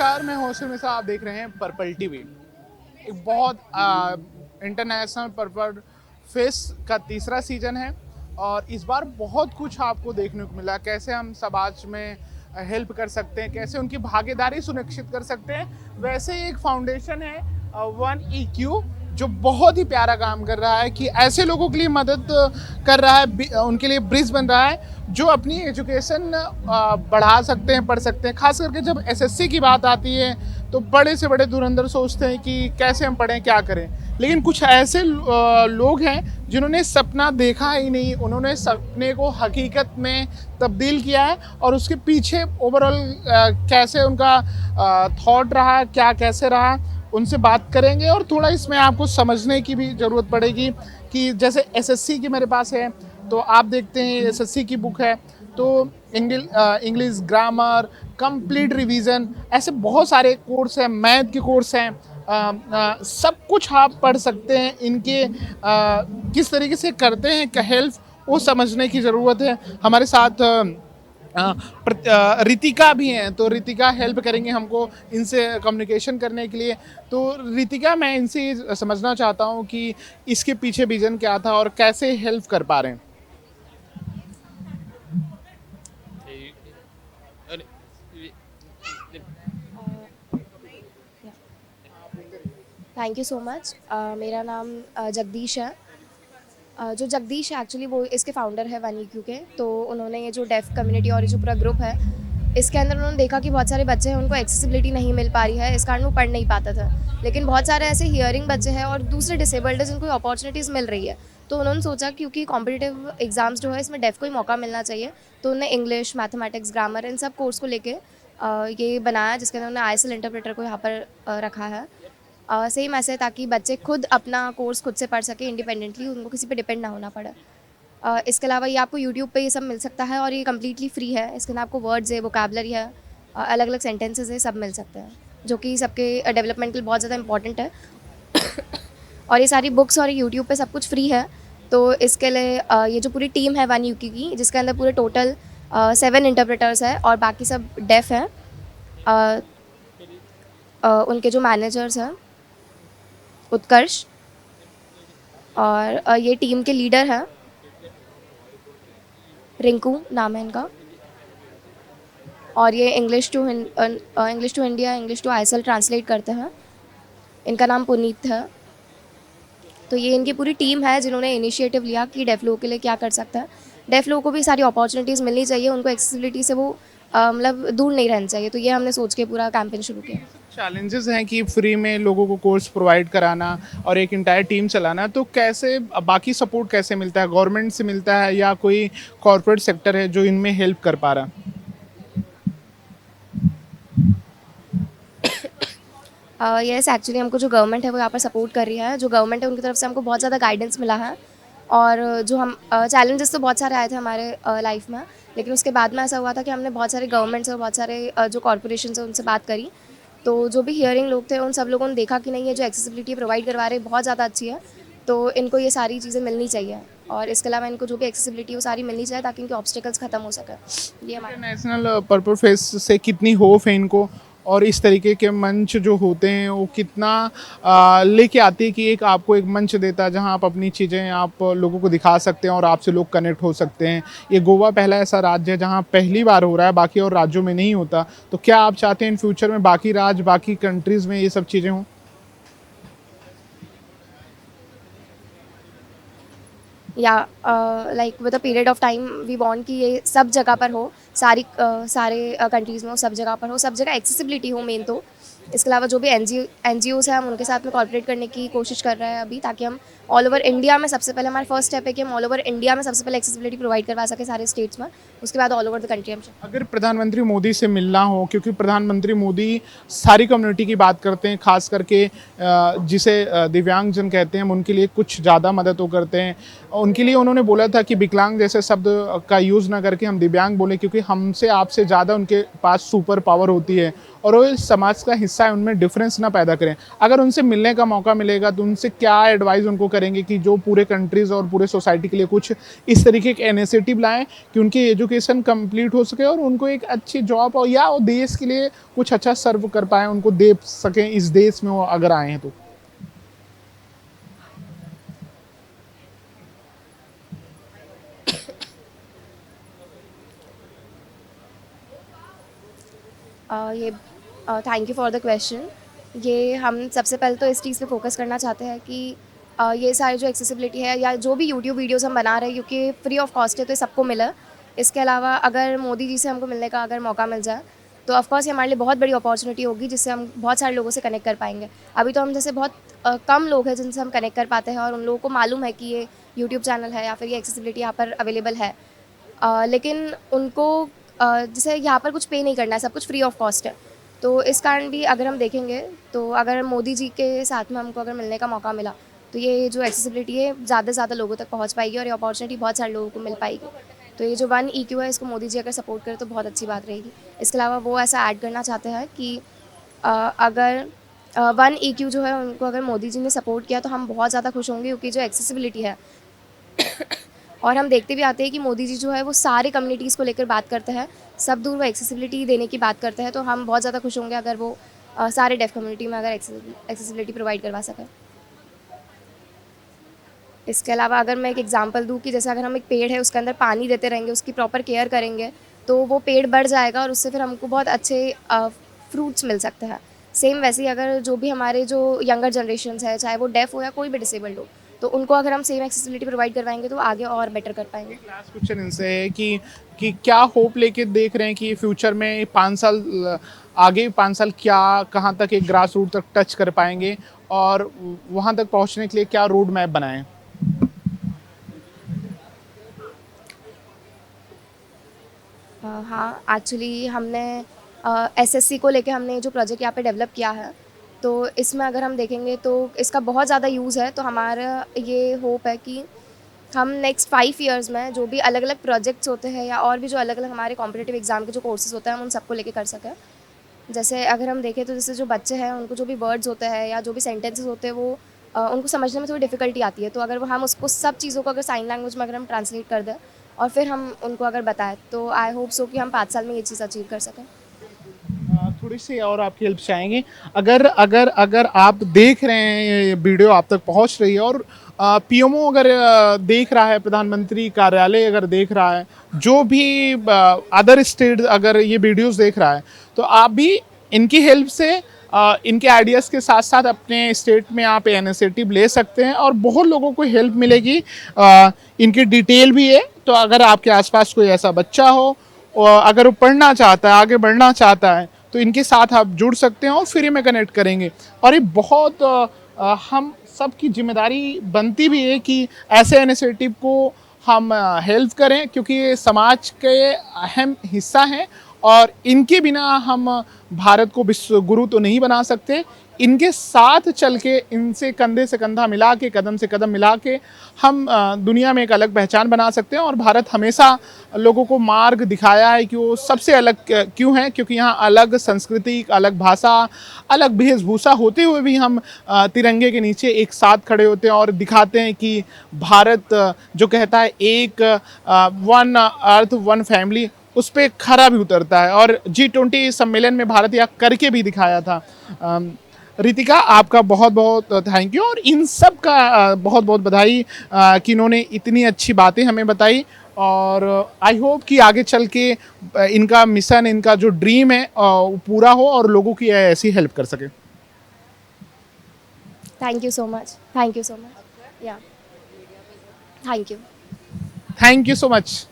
नमस्कार, मैं हौसम मिश्रा। आप देख रहे हैं पर्पल टीवी। एक बहुत इंटरनेशनल पर्पल फेस्ट का तीसरा सीजन है और इस बार बहुत कुछ आपको देखने को मिला। कैसे हम समाज में हेल्प कर सकते हैं, कैसे उनकी भागीदारी सुनिश्चित कर सकते हैं। वैसे ही एक फाउंडेशन है वन EQ जो बहुत ही प्यारा काम कर रहा है कि ऐसे लोगों के लिए मदद कर रहा है, उनके लिए ब्रिज बन रहा है जो अपनी एजुकेशन बढ़ा सकते हैं, पढ़ सकते हैं। खास करके जब SSC की बात आती है तो बड़े से बड़े धुरंधर सोचते हैं कि कैसे हम पढ़ें, क्या करें। लेकिन कुछ ऐसे लोग हैं जिन्होंने सपना देखा ही नहीं, उन्होंने सपने को हकीकत में तब्दील किया है और उसके पीछे ओवरऑल कैसे उनका थॉट रहा, क्या कैसे रहा, उनसे बात करेंगे। और थोड़ा इसमें आपको समझने की भी ज़रूरत पड़ेगी कि जैसे SSC की मेरे पास है तो आप देखते हैं SSC की बुक है तो इंग्लिश ग्रामर, कंप्लीट रिवीजन, ऐसे बहुत सारे कोर्स हैं, मैथ के कोर्स हैं। सब कुछ आप पढ़ सकते हैं। इनके किस तरीके से करते हैं क्या हेल्प, वो समझने की ज़रूरत है। हमारे साथ रितिका भी हैं तो रितिका हेल्प करेंगे हमको इनसे कम्युनिकेशन करने के लिए। तो रितिका, मैं इनसे समझना चाहता हूँ कि इसके पीछे विजन क्या था और कैसे हेल्प कर पा रहे हैं। Thank you so much. मेरा नाम जगदीश है। जो जगदीश है एक्चुअली वो इसके फाउंडर है वन EQ के। तो उन्होंने ये जो डेफ कम्युनिटी और ये जो पूरा ग्रुप है इसके अंदर उन्होंने देखा कि बहुत सारे बच्चे हैं उनको एक्सेसिबिलिटी नहीं मिल पा रही है, इस कारण वो पढ़ नहीं पाता था। लेकिन बहुत सारे ऐसे हियरिंग बच्चे हैं और दूसरे डिसेबल्ड है जिनको अपॉर्चुनिटीज़ मिल रही है। तो उन्होंने सोचा क्योंकि कॉम्पिटिटिव एग्जाम्स जो है इसमें डेफ को ही मौका मिलना चाहिए, तो उन्होंने इंग्लिश, मैथमेटिक्स, ग्रामर इन सब कोर्स को लेके ये बनाया जिसके अंदर उन्होंने ISL इंटरप्रेटर को यहाँ पर रखा है। सेम ऐसे ताकि बच्चे खुद अपना कोर्स खुद से पढ़ सके इंडिपेंडेंटली, उनको किसी पे डिपेंड ना होना पड़े। इसके अलावा ये आपको यूट्यूब पे ये सब मिल सकता है और ये कम्प्लीटली फ्री है। इसके अंदर आपको वर्ड्स है, वोकैबलरी है, अलग अलग सेंटेंसेस है, सब मिल सकते हैं जो कि सबके डेवलपमेंट के लिए बहुत ज़्यादा इंपॉर्टेंट है। और ये सारी बुक्स और यूट्यूब पे सब कुछ फ्री है। तो इसके लिए ये जो पूरी टीम है वन EQ की, जिसके अंदर पूरे टोटल 7 इंटरप्रेटर्स है और बाकी सब डेफ हैं। उनके जो मैनेजर्स हैं उत्कर्ष, और ये टीम के लीडर हैं, रिंकू नाम है इनका। और ये English to India, English to ISL translate करते हैं। इनका नाम पुनीत है। तो ये इनकी पूरी टीम है जिन्होंने इनिशिएटिव लिया कि डेफ लोगों के लिए क्या कर सकता है। डेफ लोगों को भी सारी अपॉर्चुनिटीज़ मिलनी चाहिए, उनको एक्सेसिबिलिटी से वो मतलब दूर नहीं रहना चाहिए। तो ये हमने सोच के पूरा कैंपेन शुरू किया। चैलेंजेस हैं कि फ्री में लोगों को कोर्स प्रोवाइड कराना और एक इंटायर टीम चलाना, तो कैसे बाकी सपोर्ट कैसे मिलता है? गवर्नमेंट से मिलता है या कोई कॉर्पोरेट सेक्टर है जो इनमें हेल्प कर पा रहा? यस, एक्चुअली हमको जो गवर्नमेंट है वो यहाँ पर सपोर्ट कर रही है। जो गवर्नमेंट है उनकी तरफ से हमको बहुत ज़्यादा गाइडेंस मिला है। और जो हम चैलेंजेस तो बहुत सारे आए थे हमारे लाइफ में, लेकिन उसके बाद में ऐसा हुआ था कि हमने बहुत सारे गवर्नमेंट्स और बहुत सारे जो कॉर्पोरेशन है उनसे बात करी। तो जो भी हियरिंग लोग थे उन सब लोगों ने देखा कि नहीं, ये जो एक्सेसिबिलिटी प्रोवाइड करवा रहे हैं बहुत ज़्यादा अच्छी है, तो इनको ये सारी चीज़ें मिलनी चाहिए। और इसके अलावा इनको जो भी एक्सेसिबिलिटी वो सारी मिलनी चाहिए ताकि इनके ऑब्स्टिकल्स खत्म हो सके। ये हमारा इंटरनेशनल पर्पल फेस्ट से कितनी होप है इनको, और इस तरीके के मंच जो होते हैं वो कितना लेके आते हैं कि एक आपको एक मंच देता है जहां आप अपनी चीज़ें आप लोगों को दिखा सकते हैं और आपसे लोग कनेक्ट हो सकते हैं। ये गोवा पहला ऐसा राज्य है जहां पहली बार हो रहा है, बाकी और राज्यों में नहीं होता। तो क्या आप चाहते हैं इन फ्यूचर में बाकी राज्य, बाकी कंट्रीज़ में ये सब चीज़ें हों? या like with a period of time we want कि ये सब जगह पर हो, सारे कंट्रीज़ में हो, सब जगह पर हो, सब जगह एक्सेसिबिलिटी हो मेन तो। इसके अलावा जो भी NGOs हैं हम उनके साथ में कॉर्पोरेट करने की कोशिश कर रहे हैं अभी, ताकि हम ऑल ओवर इंडिया में सबसे पहले, हमारा फर्स्ट स्टेप है कि हम ऑल ओवर इंडिया में सबसे पहले एक्सेसिबिलिटी प्रोवाइड करवा सकें सारे स्टेट्स में। उसके बाद ऑल ओवर द कंट्री हम। अगर प्रधानमंत्री मोदी से मिलना हो, क्योंकि प्रधानमंत्री मोदी सारी कम्युनिटी की बात करते हैं, खास करके जिसे दिव्यांगजन कहते हैं, हम उनके लिए कुछ ज़्यादा मदद वो करते हैं उनके लिए उन्होंने बोला था कि विकलांग जैसे शब्द का यूज़ ना करके हम दिव्यांग बोलें, क्योंकि हमसे आपसे ज़्यादा उनके पास सुपर पावर होती है और वो इस समाज का हिस्सा है, उनमें डिफरेंस ना पैदा करें। अगर उनसे मिलने का मौका मिलेगा तो उनसे क्या एडवाइस उनको करेंगे कि जो पूरे कंट्रीज़ और पूरे सोसाइटी के लिए कुछ इस तरीके के इनिशिएटिव लाएँ कि उनकी एजुकेशन कंप्लीट हो सके और उनको एक अच्छी जॉब और या वो देश के लिए कुछ अच्छा सर्व कर पाएँ, उनको दे सकें इस देश में वो अगर आए हैं तो। ये thank you for the question. ये हम सबसे पहले तो इस चीज़ पे फोकस करना चाहते हैं कि ये सारी जो एक्सेसिबिलिटी है या जो भी यूट्यूब वीडियोस हम बना रहे हैं, क्योंकि फ्री ऑफ कॉस्ट है तो ये सबको मिला। इसके अलावा अगर मोदी जी से हमको मिलने का अगर मौका मिल जाए तो ऑफ कोर्स ये हमारे लिए बहुत बड़ी अपॉर्चुनिटी होगी, जिससे हम बहुत सारे लोगों से कनेक्ट कर पाएंगे। अभी तो हम जैसे बहुत कम लोग हैं जिनसे हम कनेक्ट कर पाते हैं और उन लोगों को मालूम है कि ये यूट्यूब चैनल है या फिर ये एक्सेसिबिलिटी यहाँ पर अवेलेबल है। लेकिन उनको जैसे यहाँ पर कुछ पे नहीं करना है, सब कुछ फ्री ऑफ कॉस्ट है। तो इस कारण भी अगर हम देखेंगे तो अगर मोदी जी के साथ में हमको अगर मिलने का मौका मिला तो ये जो एक्सेसिबिलिटी है ज़्यादा से ज़्यादा लोगों तक पहुँच पाएगी और ये अपॉर्चुनिटी बहुत सारे लोगों को मिल पाएगी। तो ये जो 1 EQ है, इसको मोदी जी अगर सपोर्ट करें तो बहुत अच्छी बात रहेगी। इसके अलावा वो ऐसा ऐड करना चाहते हैं कि अगर 1 EQ जो है उनको अगर मोदी जी ने सपोर्ट किया तो हम बहुत ज़्यादा खुश होंगे, क्योंकि जो एक्सेसिबिलिटी है और हम देखते भी आते हैं कि मोदी जी जो है वो सारे कम्युनिटीज़ को लेकर बात करते हैं, सब दूर वो एक्सेसिबिलिटी देने की बात करते हैं। तो हम बहुत ज़्यादा खुश होंगे अगर वो सारे डेफ कम्युनिटी में अगर एक्सेसिबिलिटी प्रोवाइड करवा सकें। इसके अलावा अगर मैं एक एग्जांपल दूँ कि जैसे अगर हम एक पेड़ है उसके अंदर पानी देते रहेंगे, उसकी प्रॉपर केयर करेंगे, तो वो पेड़ बढ़ जाएगा और उससे फिर हमको बहुत अच्छे फ्रूट्स मिल सकते हैं। सेम वैसे ही अगर जो भी हमारे जो यंगर जनरेशन्स है, चाहे वो डेफ हो या कोई भी डिसेबल्ड हो, तो उनको अगर हम सेम एक्सेसिबिलिटी प्रोवाइड करवाएंगे तो आगे और बेटर कर पाएंगे। लास्ट क्वेश्चन इनसे है कि क्या होप लेके देख रहे हैं कि फ्यूचर में 5 साल आगे 5 साल क्या कहाँ तक एक ग्रास रूट तक टच कर पाएंगे और वहाँ तक पहुँचने के लिए क्या रोड मैप बनाएं? हाँ, एक्चुअली हमने एसएससी को लेके हमने जो प्रोजेक्ट यहाँ पे डेवलप किया है, तो इसमें अगर हम देखेंगे तो इसका बहुत ज़्यादा यूज़ है। तो हमारा ये होप है कि हम नेक्स्ट 5 ईयर्स में जो भी अलग अलग प्रोजेक्ट्स होते हैं या और भी जो अलग अलग हमारे कॉम्पिटिटिव एग्ज़ाम के जो कोर्सेज़ होते हैं, हम उन सबको लेके कर सकें। जैसे अगर हम देखें तो जैसे जो बच्चे हैं उनको जो भी वर्ड्स होते हैं या जो भी सेंटेंसेस होते हैं वो उनको समझने में थोड़ी डिफ़िकल्टी आती है। तो अगर वो हम उसको सब चीज़ों को अगर साइन लैंग्वेज में अगर हम ट्रांसलेट कर दें और फिर हम उनको अगर बताएं, तो आई होप सो कि हम 5 साल में ये चीज़ अचीव कर सकें। थोड़ी सी और आपकी हेल्प चाहेंगे। अगर अगर अगर आप देख रहे हैं ये वीडियो आप तक पहुंच रही है और पीएमओ अगर देख रहा है, प्रधानमंत्री कार्यालय अगर देख रहा है, जो भी अदर स्टेट अगर ये वीडियोस देख रहा है, तो आप भी इनकी हेल्प से इनके आइडियाज़ के साथ साथ अपने स्टेट में आप इनिशिएटिव ले सकते हैं और बहुत लोगों को हेल्प मिलेगी। इनकी डिटेल भी है, तो अगर आपके आसपास कोई ऐसा बच्चा हो और अगर वो पढ़ना चाहता है, आगे बढ़ना चाहता है, तो इनके साथ आप जुड़ सकते हैं और फ्री में कनेक्ट करेंगे। और ये बहुत हम सबकी जिम्मेदारी बनती भी है कि ऐसे इनिशिएटिव को हम हेल्प करें, क्योंकि ये समाज के अहम हिस्सा हैं और इनके बिना हम भारत को विश्व गुरु तो नहीं बना सकते। इनके साथ चल के, इनसे कंधे से कंधा मिला के, कदम से कदम मिला के हम दुनिया में एक अलग पहचान बना सकते हैं। और भारत हमेशा लोगों को मार्ग दिखाया है कि वो सबसे अलग क्यों है, क्योंकि यहाँ अलग संस्कृति, अलग भाषा, अलग वेशभूषा होते हुए भी हम तिरंगे के नीचे एक साथ खड़े होते हैं और दिखाते हैं कि भारत जो कहता है एक वन अर्थ वन फैमिली, उस पर खरा भी उतरता है। और G20 सम्मेलन में भारत यह करके भी दिखाया था। रितिका, आपका बहुत बहुत थैंक यू और इन सब का बहुत बहुत बधाई कि इन्होंने इतनी अच्छी बातें हमें बताई। और आई होप कि आगे चल के इनका मिशन, इनका जो ड्रीम है वो पूरा हो और लोगों की ऐसी हेल्प कर सके। Thank you so much, thank you so much, या thank you. Thank you so much.